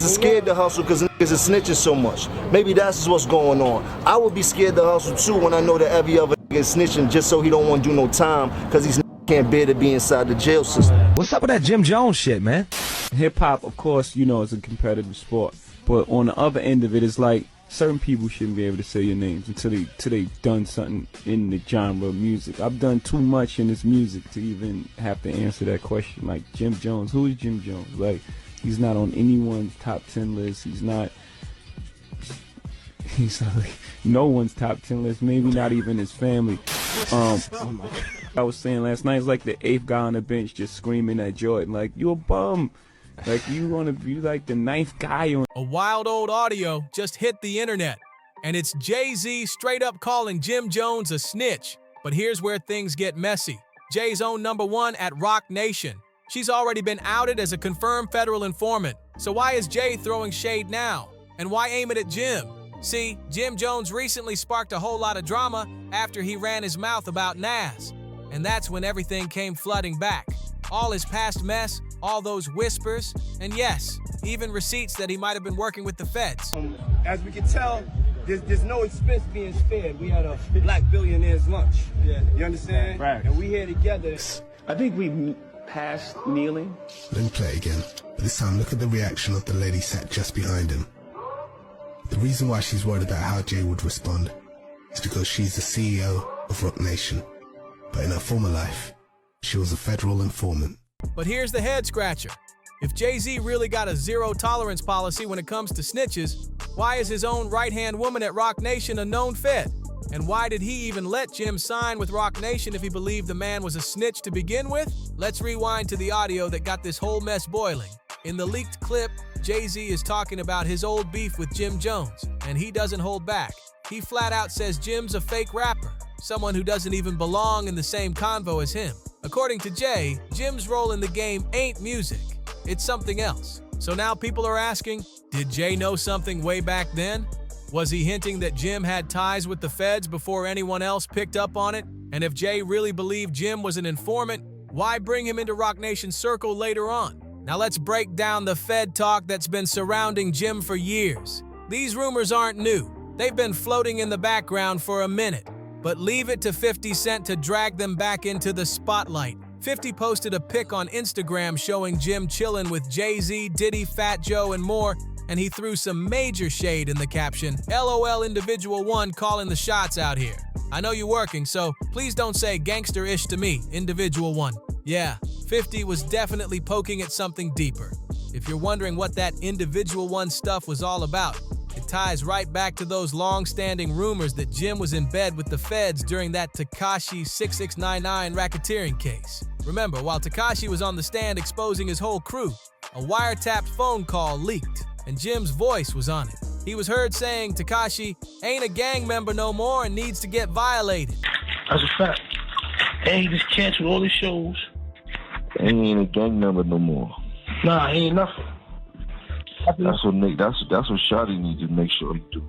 scared to hustle because niggas is snitching so much. Maybe that's what's going on. I would be scared to hustle too when I know that every other nigga is snitching just so he don't want to do no time because he's can't bear to be inside the jail system. What's up with that Jim Jones shit, man? Hip-hop, of course, you know, is a competitive sport. But on the other end of it, it's like certain people shouldn't be able to say your names until they've done something in the genre of music. I've done too much in this music to even have to answer that question. Like, Jim Jones, who is Jim Jones? Like, he's not on anyone's top 10 list. He's not like no one's top 10 list, maybe not even his family. Oh my God. I was saying last night, it's like the 8th guy on the bench just screaming at Jordan, like, you a bum. Like, you want to be like the 9th guy on. A wild old audio just hit the internet, and it's Jay-Z straight up calling Jim Jones a snitch. But here's where things get messy. Jay's own #1 at Rock Nation. She's already been outed as a confirmed federal informant. So why is Jay throwing shade now? And why aim it at Jim? See, Jim Jones recently sparked a whole lot of drama after he ran his mouth about Nas. And that's when everything came flooding back. All his past mess, all those whispers, and yes, even receipts that he might have been working with the feds. As we can tell, there's no expense being spared. We had a black billionaire's lunch. Yeah. You understand? Right. And we here together. I think we passed kneeling. Let me play again. But this time, look at the reaction of the lady sat just behind him. The reason why she's worried about how Jay would respond is because she's the CEO of Rock Nation. But in her former life, she was a federal informant. But here's the head scratcher. If Jay-Z really got a zero-tolerance policy when it comes to snitches, why is his own right-hand woman at Rock Nation a known fed? And why did he even let Jim sign with Rock Nation if he believed the man was a snitch to begin with? Let's rewind to the audio that got this whole mess boiling. In the leaked clip, Jay-Z is talking about his old beef with Jim Jones, and he doesn't hold back. He flat out says Jim's a fake rapper, someone who doesn't even belong in the same convo as him. According to Jay, Jim's role in the game ain't music, it's something else. So now people are asking, did Jay know something way back then? Was he hinting that Jim had ties with the feds before anyone else picked up on it? And if Jay really believed Jim was an informant, why bring him into Rock Nation's circle later on? Now let's break down the Fed talk that's been surrounding Jim for years. These rumors aren't new. They've been floating in the background for a minute. But leave it to 50 Cent to drag them back into the spotlight. 50 posted a pic on Instagram showing Jim chilling with Jay-Z, Diddy, Fat Joe, and more, and he threw some major shade in the caption, LOL Individual 1 calling the shots out here. I know you're working, so please don't say gangster-ish to me, Individual 1. Yeah, 50 was definitely poking at something deeper. If you're wondering what that Individual 1 stuff was all about, it ties right back to those long-standing rumors that Jim was in bed with the feds during that Tekashi 6699 racketeering case. Remember, while Tekashi was on the stand exposing his whole crew, a wiretapped phone call leaked, and Jim's voice was on it. He was heard saying Tekashi ain't a gang member no more and needs to get violated. That's a fact. And he just canceled all his shows. He ain't a gang member no more. Nah, he ain't nothing. That's what Shotty needs to make sure he do.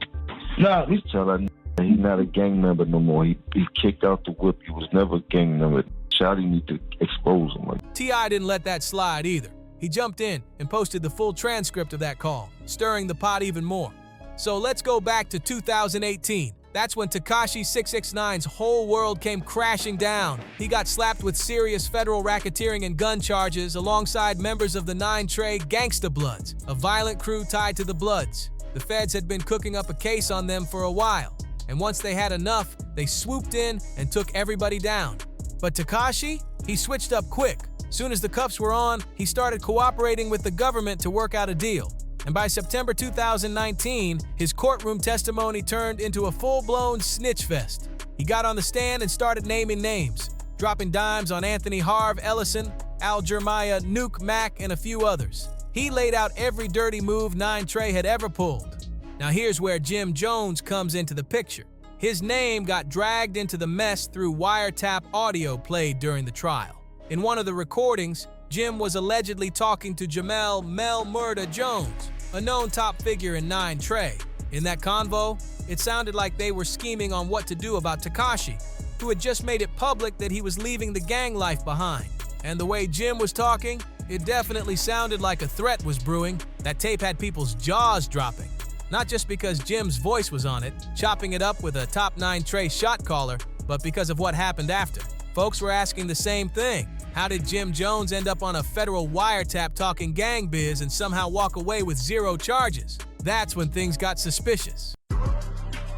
Nah, we tell that he's not a gang member no more. He kicked out the whip. He was never a gang member. Shotty need to expose him. T.I. didn't let that slide either. He jumped in and posted the full transcript of that call, stirring the pot even more. So let's go back to 2018. That's when Tekashi 669's whole world came crashing down. He got slapped with serious federal racketeering and gun charges alongside members of the 9 Trey Gangsta Bloods, a violent crew tied to the Bloods. The feds had been cooking up a case on them for a while, and once they had enough, they swooped in and took everybody down. But Tekashi, he switched up quick. Soon as the cuffs were on, he started cooperating with the government to work out a deal. And by September 2019, his courtroom testimony turned into a full-blown snitch fest. He got on the stand and started naming names, dropping dimes on Anthony Harv Ellison, Al Jeremiah, Nuke Mack, and a few others. He laid out every dirty move 9 Trey had ever pulled. Now here's where Jim Jones comes into the picture. His name got dragged into the mess through wiretap audio played during the trial. In one of the recordings, Jim was allegedly talking to Jamel Mel Murda Jones, a known top figure in 9 Trey. In that convo, it sounded like they were scheming on what to do about Tekashi, who had just made it public that he was leaving the gang life behind. And the way Jim was talking, It definitely sounded like a threat was brewing. That tape had people's jaws dropping. Not just because Jim's voice was on it, chopping it up with a top 9 Trey shot caller, but because of what happened after. Folks were asking the same thing. How did Jim Jones end up on a federal wiretap talking gang biz and somehow walk away with 0 charges? That's when things got suspicious.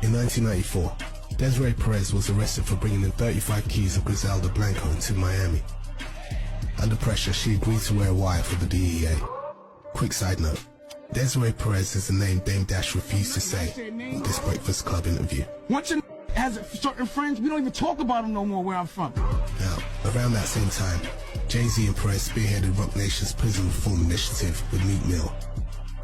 In 1994, Desiree Perez was arrested for bringing in 35 keys of Griselda Blanco into Miami. Under pressure, she agreed to wear a wire for the DEA. Quick side note, Desiree Perez is the name Dame Dash refused to say in this Breakfast Club interview. Once your has certain friends, we don't even talk about them no more where I'm from. Now, around that same time, Jay-Z and Perez spearheaded Rock Nation's prison reform initiative with Meek Mill.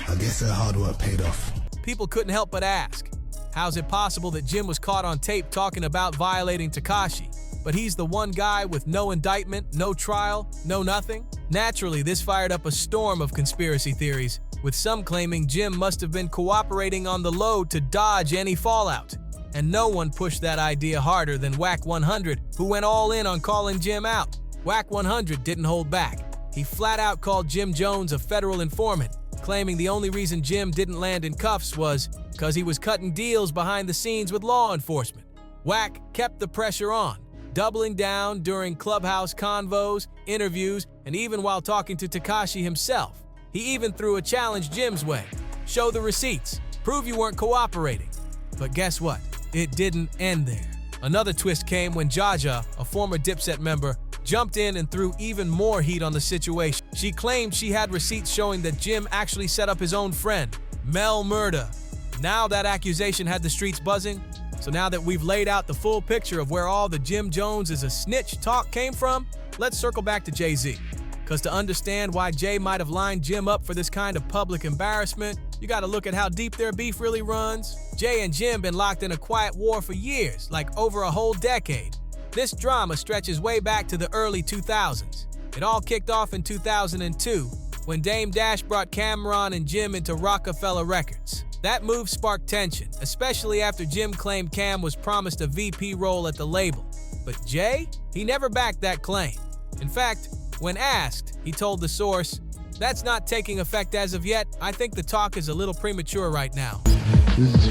I guess their hard work paid off. People couldn't help but ask, how's it possible that Jim was caught on tape talking about violating Tekashi, but he's the one guy with no indictment, no trial, no nothing? Naturally, this fired up a storm of conspiracy theories, with some claiming Jim must have been cooperating on the low to dodge any fallout. And no one pushed that idea harder than Wack 100, who went all in on calling Jim out. Wack 100 didn't hold back. He flat out called Jim Jones a federal informant, claiming the only reason Jim didn't land in cuffs was because he was cutting deals behind the scenes with law enforcement. Wack kept the pressure on, doubling down during clubhouse convos, interviews, and even while talking to Tekashi himself. He even threw a challenge Jim's way. Show the receipts. Prove you weren't cooperating. But guess what? It didn't end there. Another twist came when Jaja, a former Dipset member, jumped in and threw even more heat on the situation. She claimed she had receipts showing that Jim actually set up his own friend, Mel Murda. Now that accusation had the streets buzzing. So now that we've laid out the full picture of where all the Jim Jones is a snitch talk came from, let's circle back to Jay-Z. Because to understand why Jay might have lined Jim up for this kind of public embarrassment, you gotta look at how deep their beef really runs. Jay and Jim been locked in a quiet war for years, like over a whole decade. This drama stretches way back to the early 2000s. It all kicked off in 2002, when Dame Dash brought Cameron and Jim into Rockefeller Records. That move sparked tension, especially after Jim claimed Cam was promised a VP role at the label. But Jay? He never backed that claim. In fact, when asked, he told the source, "That's not taking effect as of yet. I think the talk is a little premature right now."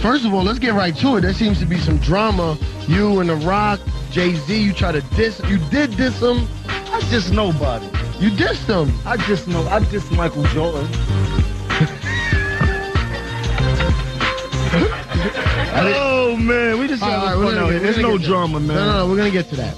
First of all, let's get right to it. There seems to be some drama. You and The Rock, Jay-Z, you try to diss. You did diss him. I diss nobody. You dissed him. I diss Michael Jordan. Oh man, we just there's no drama, man. No, we're gonna get to that.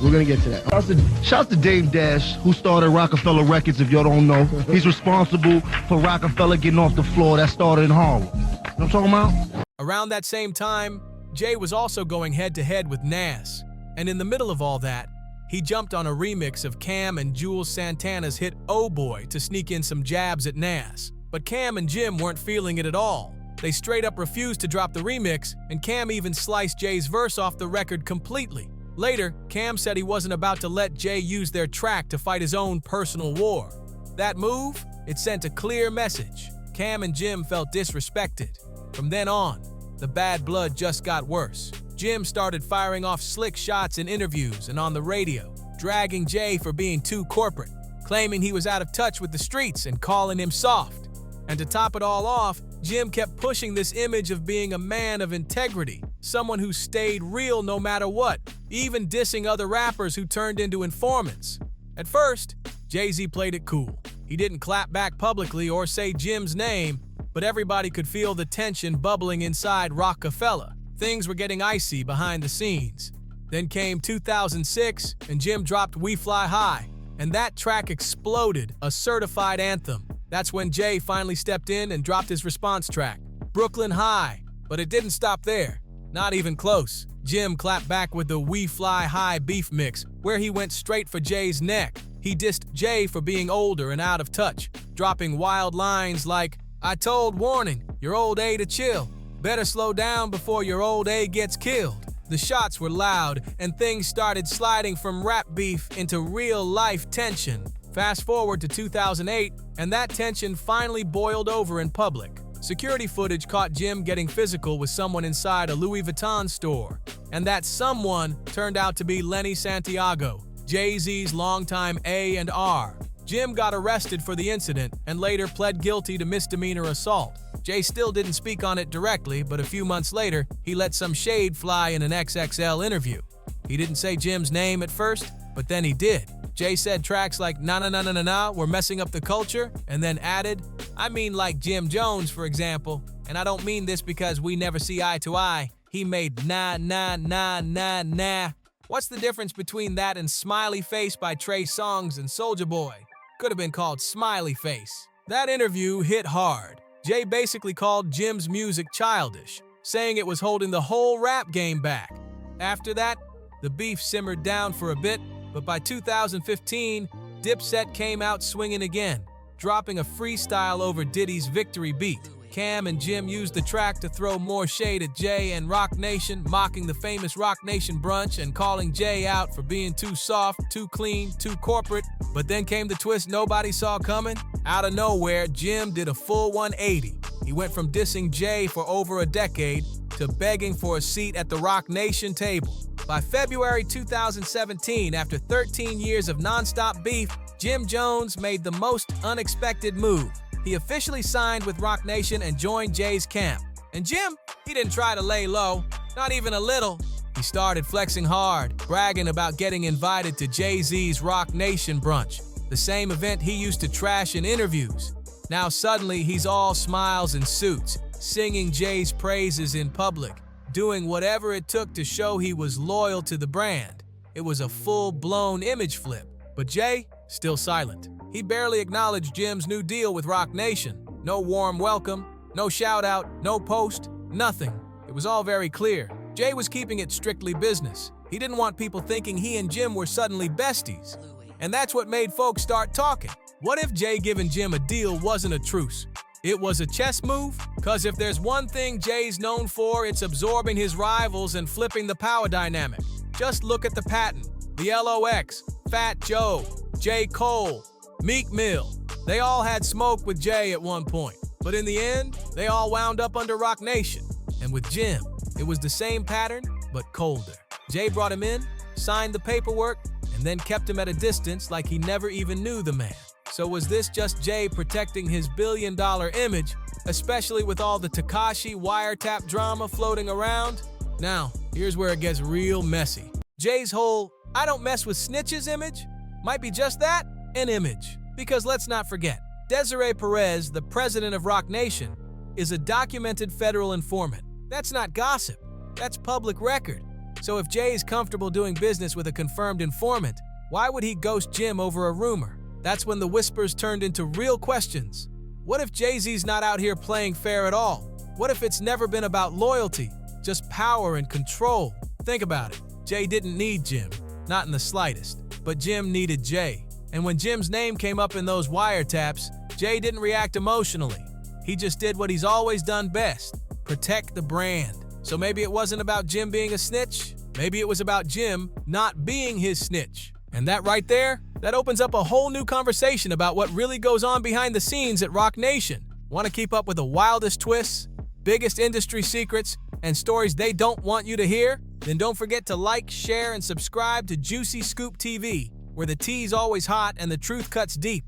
Shout out to Dame Dash, who started Rockefeller Records. If y'all don't know, he's responsible for Rockefeller getting off the floor. That started in Harlem. You know what I'm talking about? Around that same time, Jay was also going head-to-head with Nas. And in the middle of all that, he jumped on a remix of Cam and Jules Santana's hit Oh Boy to sneak in some jabs at Nas. But Cam and Jim weren't feeling it at all. They straight up refused to drop the remix, and Cam even sliced Jay's verse off the record completely. Later, Cam said he wasn't about to let Jay use their track to fight his own personal war. That move, it sent a clear message. Cam and Jim felt disrespected. From then on, the bad blood just got worse. Jim started firing off slick shots in interviews and on the radio, dragging Jay for being too corporate, claiming he was out of touch with the streets and calling him soft. And to top it all off, Jim kept pushing this image of being a man of integrity, someone who stayed real no matter what, even dissing other rappers who turned into informants. At first, Jay-Z played it cool. He didn't clap back publicly or say Jim's name, but everybody could feel the tension bubbling inside Rockefeller. Things were getting icy behind the scenes. Then came 2006, and Jim dropped We Fly High, and that track exploded, a certified anthem. That's when Jay finally stepped in and dropped his response track, Brooklyn High. But it didn't stop there. Not even close. Jim clapped back with the We Fly High beef mix, where he went straight for Jay's neck. He dissed Jay for being older and out of touch, dropping wild lines like, "I told Warning, your old A to chill. Better slow down before your old A gets killed." The shots were loud, and things started sliding from rap beef into real-life tension. Fast forward to 2008, and that tension finally boiled over in public. Security footage caught Jim getting physical with someone inside a Louis Vuitton store. And that someone turned out to be Lenny Santiago, Jay-Z's longtime A&R. Jim got arrested for the incident and later pled guilty to misdemeanor assault. Jay still didn't speak on it directly, but a few months later, he let some shade fly in an XXL interview. He didn't say Jim's name at first, but then he did. Jay said tracks like "Na Na Na Na Na Na" were messing up the culture, and then added, "I mean like Jim Jones, for example, and I don't mean this because we never see eye to eye. He made na na na na na." What's the difference between that and Smiley Face by Trey Songz and Soulja Boy? Could have been called Smiley Face. That interview hit hard. Jay basically called Jim's music childish, saying it was holding the whole rap game back. After that, the beef simmered down for a bit, but by 2015, Dipset came out swinging again, dropping a freestyle over Diddy's Victory beat. Cam and Jim used the track to throw more shade at Jay and Rock Nation, mocking the famous Rock Nation brunch and calling Jay out for being too soft, too clean, too corporate. But then came the twist nobody saw coming. Out of nowhere, Jim did a full 180. He went from dissing Jay for over a decade to begging for a seat at the Rock Nation table. By February 2017, after 13 years of nonstop beef, Jim Jones made the most unexpected move. He officially signed with Rock Nation and joined Jay's camp. And Jim, he didn't try to lay low, not even a little. He started flexing hard, bragging about getting invited to Jay-Z's Rock Nation brunch, the same event he used to trash in interviews. Now suddenly he's all smiles and suits, singing Jay's praises in public, doing whatever it took to show he was loyal to the brand. It was a full-blown image flip, but Jay, still silent. He barely acknowledged Jim's new deal with Rock Nation. No warm welcome, no shout out, no post, nothing. It was all very clear. Jay was keeping it strictly business. He didn't want people thinking he and Jim were suddenly besties. And that's what made folks start talking. What if Jay giving Jim a deal wasn't a truce? It was a chess move? Cause if there's one thing Jay's known for, it's absorbing his rivals and flipping the power dynamic. Just look at the pattern. The LOX, Fat Joe, J. Cole, Meek Mill. They all had smoke with Jay at one point. But in the end, they all wound up under Rock Nation. And with Jim, it was the same pattern, but colder. Jay brought him in, signed the paperwork, and then kept him at a distance like he never even knew the man. So was this just Jay protecting his billion-dollar image, especially with all the Tekashi wiretap drama floating around? Now, here's where it gets real messy. Jay's whole "I don't mess with snitches" image might be just that, an image. Because let's not forget, Desiree Perez, the president of Rock Nation, is a documented federal informant. That's not gossip, that's public record. So if Jay is comfortable doing business with a confirmed informant, why would he ghost Jim over a rumor? That's when the whispers turned into real questions. What if Jay-Z's not out here playing fair at all? What if it's never been about loyalty, just power and control? Think about it. Jay didn't need Jim, not in the slightest, but Jim needed Jay. And when Jim's name came up in those wiretaps, Jay didn't react emotionally. He just did what he's always done best, protect the brand. So maybe it wasn't about Jim being a snitch, maybe it was about Jim not being his snitch. And that right there, that opens up a whole new conversation about what really goes on behind the scenes at Rock Nation. Want to keep up with the wildest twists, biggest industry secrets, and stories they don't want you to hear? Then don't forget to like, share, and subscribe to Juicy Scoop TV, where the tea's always hot and the truth cuts deep.